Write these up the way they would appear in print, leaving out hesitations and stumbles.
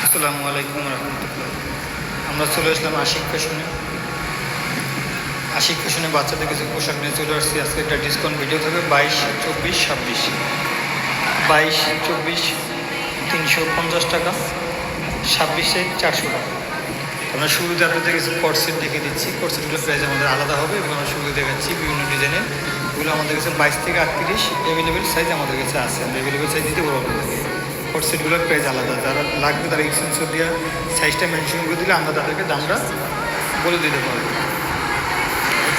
আসসালামু আলাইকুম রহমতুল্লাহ। আমরা চলে আসলাম আশিক ফ্যাশনে বাচ্চাদের কিছু পোশাক নিয়ে চলে আসছি। আজকে একটা ডিসকাউন্ট ভিডিও থাকবে 22, 24, 26। 22, 24 350 টাকা, 26-এ 400 টাকা। আমরা শুরুতে আপনাদের কিছু কোর্সেট দেখে দিচ্ছি। কোর্সেটগুলো প্রাইস আমাদের আলাদা হবে এবং আমরা শুরুতে দেখাচ্ছি বিভিন্ন ডিজাইনের। এগুলো আমাদের কাছে 22 থেকে 38 অ্যাভেলেবেল সাইজ আমাদের কাছে আছে। আমরা অ্যাভেলেবেল সাইজ দিতে পারবো আপনাদেরকে। কোর্সেটগুলোর প্রাইস আলাদা, যারা লাগবে তারা এক্সচেঞ্জ দিয়ে সাইজটা মেনশন করে দিলে আমরা তাদেরকে দামটা বলে দিতে পারবো।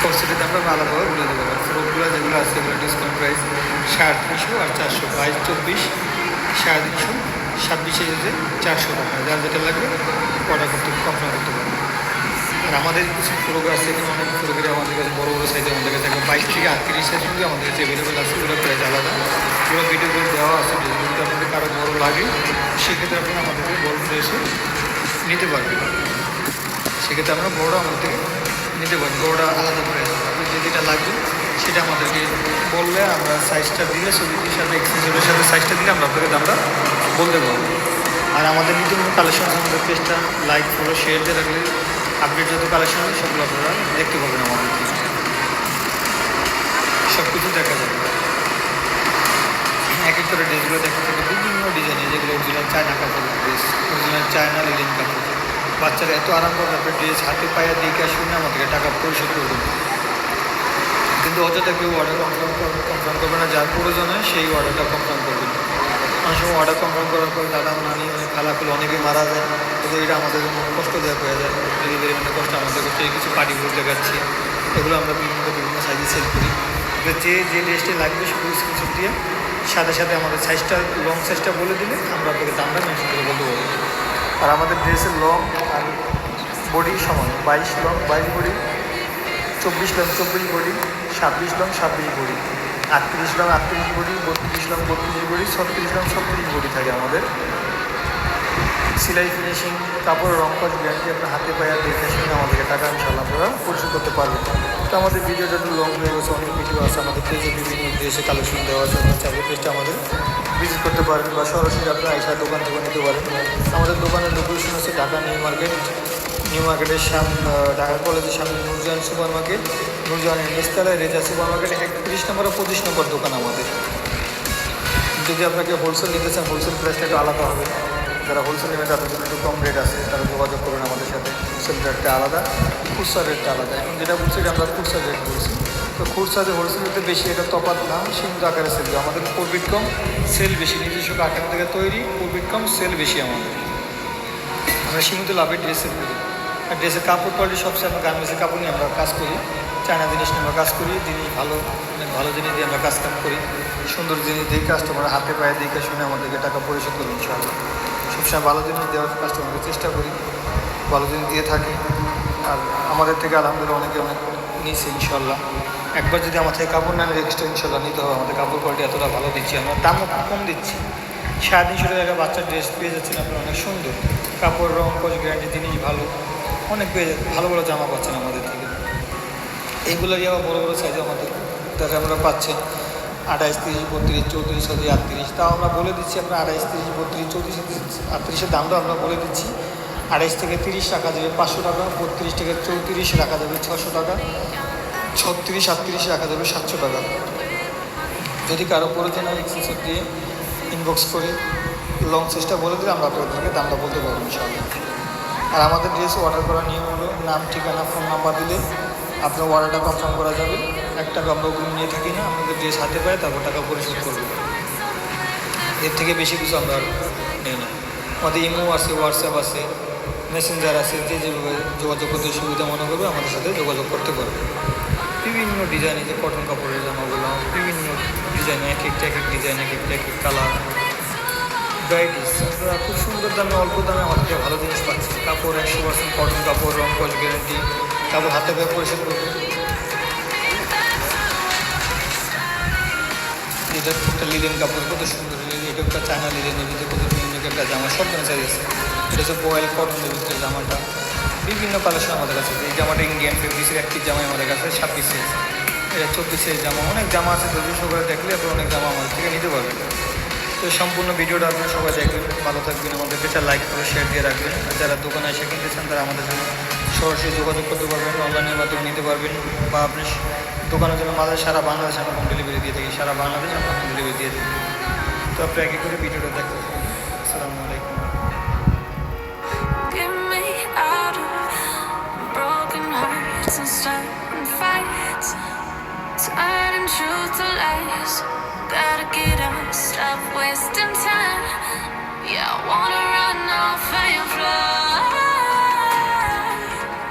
কোর্সেটের দামটা আমরা আলাদাভাবে বলে দিতে পারবো। ফ্রকগুলো যেগুলো আছে এগুলো ডিসকাউন্ট প্রাইস 350 আর 400। 22, 24, 350, 26-এ 400 টাকা। যার যেটা লাগবে অর্ডার করতে কনফার্ম করতে পারবো। আর আমাদের কিছু ফ্রক আছে, এখানে অনেক ফ্রকের আমাদের কাছে বড়ো বড়ো সাইজে আমাদের কাছে থাকবে 22 থেকে 38 সাইজ কিন্তু আমাদের কাছে অ্যাভেলেবেল আছে। ওগুলো প্রাইস আলাদা, পুরো ভিডিওগুলো দেওয়া আছে। যদি আপনাদের কারো বড়ো লাগে সেক্ষেত্রে আপনারা আমাদেরকে বড় এসে নিতে পারবেন। সেক্ষেত্রে আমরা বড়োটা আমাদের থেকে নিতে পারবেন। বড়োটা আলাদা প্রাইস। আপনি যেটা লাগবে সেটা আমাদেরকে বললে আমরা সাইজটা দিলে ছবিটির সাথে এক্সেসরিজের সাথে সাইজটা দিলে আমরা আপনাদের দামটা বলতে পারবো। আর আমাদের নিত্য নতুন কালেকশন আছে। আমাদের পেজটা লাইক, ফলো, শেয়ার দিয়ে রাখলে আপডেট যত কালেকশন হবে সেগুলো আপনারা দেখতে পাবেন। আমাদের সব কিছু দেখা যাবে। এক এক করে ড্রেসগুলো দেখা যাবে বিভিন্ন ডিজাইনের, যেগুলো অরিজিনাল চায়না কাপড়ের ড্রেস, অরিজিনাল চায়না লিলেন কাপড়। বাচ্চারা এত আরাম করে আপনার ড্রেস হাতে পায়ে দেখে শুনে আমাদেরকে টাকা পরিশোধ করবে, কিন্তু অযথা কেউ অর্ডার কনফার্ম করবে না। যার প্রয়োজন হয় সেই অর্ডারটা কনফার্ম করবে না। অনেক সময় অর্ডার কনফার্ম করার পর দাদা নানি খালাকুলো অনেকেই মারা যায়, কিন্তু এটা আমাদের জন্য কষ্টদায়ক হয়ে যায়। ডেলিভারি মানে কষ্ট আমাদের করতে। কিছু পার্টিগুলো দেখাচ্ছি, এগুলো আমরা বিভিন্ন সাইজে সেল করি। যে ড্রেসটি লাগবে শুধু স্ক্রিনশট দিয়ে সাথে সাথে আমাদের সাইজটা, লং সাইজটা বলে দিলে আমরা আপনাকে দামটা মেনশন করে বলতে পারবো। আর আমাদের ড্রেসের লং আর বডি সমান। 22 long 22 body, 24 long 24 body, 26 long 26 body, 38 long 38 body, 32 long 32 body, 36 long 36 body থাকে আমাদের। সেলাই ফিনিশিং, কাপড় রং কাজ গ্যারান্টি। আপনার হাতে পায়ে দেখে শুনে আমাদেরকে টাকা ইনশাল্লাহ আপনারা পরিশোধ করতে পারবেন। তো আমাদের ভিডিওটা একটু লং হয়ে গেছে, অনেক ভিডিও আছে আমাদের পেজে, বিভিন্ন ড্রেসে কালেকশন দেওয়া আছে। আপনার চাইলে পেজটা আমাদের ভিজিট করতে পারেন বা সরাসরি আপনার আইসা দোকান থেকে নিতে পারেন। আমাদের দোকানের লোকেশন হচ্ছে ঢাকা নিউ মার্কেট। নিউ মার্কেটের ঢাকা কলেজের সামনে নুরজাহান সুপার মার্কেট, নুরজাহানের নিচতলায় রেজা সুপার মার্কেট 31 নম্বর আর 25 নম্বর দোকান আমাদের। যদি আপনাকে হোলসেল নিতে চান, হোলসেল প্রাইসটা একটু আলাদা হবে। যারা হোলসেল নেবে তাদের জন্য একটু কম রেট আছে, তারা যোগাযোগ করবেন আমাদের সাথে। হোলসেল রেটটা আলাদা, খুচরা রেটটা আলাদা। এখন যেটা বলছি এটা আমরা খুচরা রেট বলছি। তো খুচরা যে হোলসেল রেটে বেশি, এটা তফাৎ না, সীমিত আকারে সেল। আমাদের প্রফিট কম, সেল বেশি। নিজস্ব আকার থেকে তৈরি, প্রফিট কম, সেল বেশি আমাদের। আমরা সীমিত লাভে ড্রেস সেল করি। আর ড্রেসের কাপড় কোয়ালিটি সবচেয়ে আমরা গার্মেন্টসের কাপড় নিয়ে আমরা কাজ করি। চায়না জিনিস নিয়ে আমরা কাজ করি। জিনিস ভালো, অনেক ভালো জিনিস দিয়ে আমরা কাজ করি। সুন্দর জিনিস দিয়ে কাস্টমার হাতে পায়ে দেখে শুনে আমাদেরকে টাকা পরিশোধ করি ইনশাআল্লাহ। সবসময় ভালো জিনিস দেওয়ার কাস্টমারকে চেষ্টা করি, ভালো জিনিস দিয়ে থাকি। আর আমাদের থেকে আলহামদুলিল্লাহ অনেকে অনেক নিয়েছে ইনশাল্লাহ। একবার যদি আমার থেকে কাপড় নেন এক্সট্রা ইনশাল্লাহ নিতে হবে। আমাদের কাপড় কোয়ালিটি এতটা ভালো দিচ্ছি, আমরা দামও কম দিচ্ছি। 350 টাকা বাচ্চার ড্রেস পেয়ে যাচ্ছেন আপনারা, অনেক সুন্দর কাপড়, রং কজ গ্যারান্টি, জিনিস ভালো, অনেক পেয়ে যাচ্ছে। ভালো ভালো জামা পাচ্ছেন আমাদের থেকে। এইগুলোরই আবার বড়ো বড়ো সাইজে আমাদের দেখা আমরা পাচ্ছেন 28, 30, 32, 34, 38। তাও আমরা বলে দিচ্ছি আপনার 28, 30, 32, 34, 38-এর দামটা আমরা বলে দিচ্ছি। 28 থেকে 30 রাখা যাবে 500 টাকা, 32 থেকে 34 রাখা যাবে 600 টাকা, 36, 38 রাখা যাবে 700 টাকা। যদি কারো প্রয়োজন হয় এক্সেসর দিয়ে ইনবক্স করে লং সাইজটা বলে দিলে আমরা আপনাদেরকে দামটা বলতে পারবো ইনশাআল্লাহ। আর আমাদের ড্রেস অর্ডার করার নিয়ম হলো নাম, ঠিকানা, ফোন নাম্বার দিলে আপনার অর্ডারটা কনফার্ম করা যাবে। 1 টাকা আমরা ওগুলো নিয়ে থাকি না, আমাদের ড্রেস হাতে পায় তারপর টাকা পরিশোধ করবে। এর থেকে বেশি কিছু আমরা নেই না। আমাদের ইমো আছে, হোয়াটসঅ্যাপ আছে, মেসেঞ্জার আছে। যেভাবে যোগাযোগ করতে সুবিধা মনে করবে আমাদের সাথে যোগাযোগ করতে পারবে। বিভিন্ন ডিজাইনে, যে কটন কাপড়ের জামাগুলো, বিভিন্ন ডিজাইনে, এক একটা ডিজাইন, এক একটা কালার, ভ্যারাইটিস। আপনারা খুব সুন্দর দামে, অল্প দামে আমাদেরকে ভালো জিনিস পাচ্ছি। কাপড় 100% কটন কাপড়, রং কস গ্যারেন্টি, কাপড় হাতে পায়ে পরিশোধ করবে। এটা একটা লিলেন কাপড়, কত সুন্দর। এটা একটা চায়না লিলেনের ভিতরে কত ইউনিক একটা জামা, সব ধরনের সাইজ আছে। এটা হচ্ছে বয়েল কটনের ভিতরে জামাটা, বিভিন্ন কালেকশন আমাদের কাছে। এই জামাটা ইন্ডিয়ান ফেব্রিক্সের একটি জামাই আমাদের কাছে 26 সাইজ। এটা 24 সাইজ জামা, অনেক জামা আছে। যদি সবাই দেখলে আপনার অনেক জামা আমাদের থেকে নিতে পারবেন। তো সম্পূর্ণ ভিডিওটা আপনারা সবাই দেখবেন, ভালো থাকবেন, আমাদেরকে একটা লাইক করে শেয়ার দিয়ে রাখবেন। আর যারা দোকানে এসে কিনতে চান তারা আমাদের জন্য সরাসরি যোগাযোগ করতে পারবেন, অনলাইনের মাধ্যমে নিতে পারবেন, বা আপনি দোকানের জন্য মাঝে সারা বাংলাদেশ আমরা হোম ডেলিভারি দিয়ে থাকি, সারা বাংলাদেশ আমরা হোম ডেলিভারি দিয়ে থাকি। তো আপনি আগে করে ভিডিওটা দেখতে পাবেন। আসসালামু আলাইকুম। Get me out of broken hearts and starting fights, turning truth to lies. Gotta get up, stop wasting time. Yeah, I wanna run off and fly.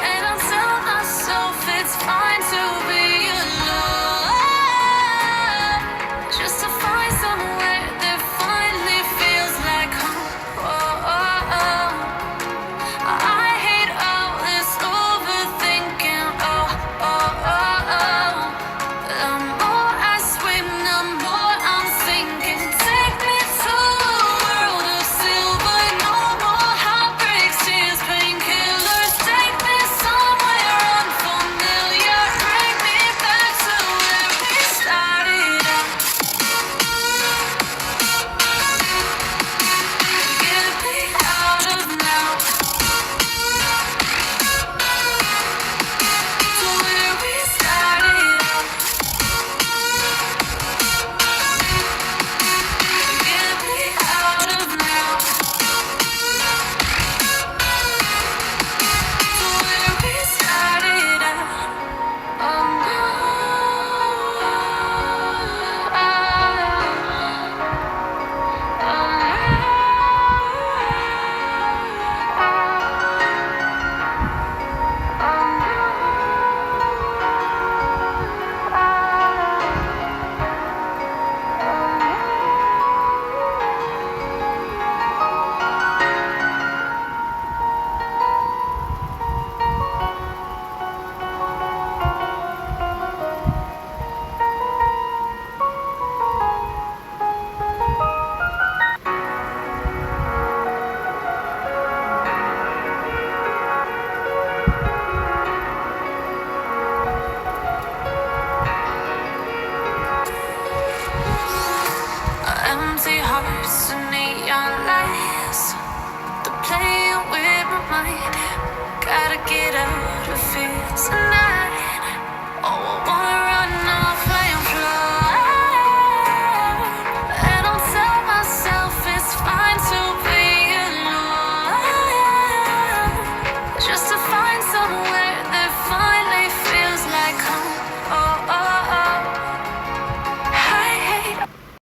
And I'll tell myself it's fine to be alone, just to find somewhere that finally feels like home. Oh, oh, oh. I hate all this overthinking. Oh, oh, oh, oh. The more I swim, the more I'm sinking. Take me to a world of silver. No more heartbreaks, tears, painkillers. Take me somewhere unfamiliar. Bring me back to where we started out. Get me out of now. To where we started out. Get me out of now. To where we started out. Oh no. Empty hearts and neon lights, they're playing with my mind. Gotta get out of here tonight. Oh, I want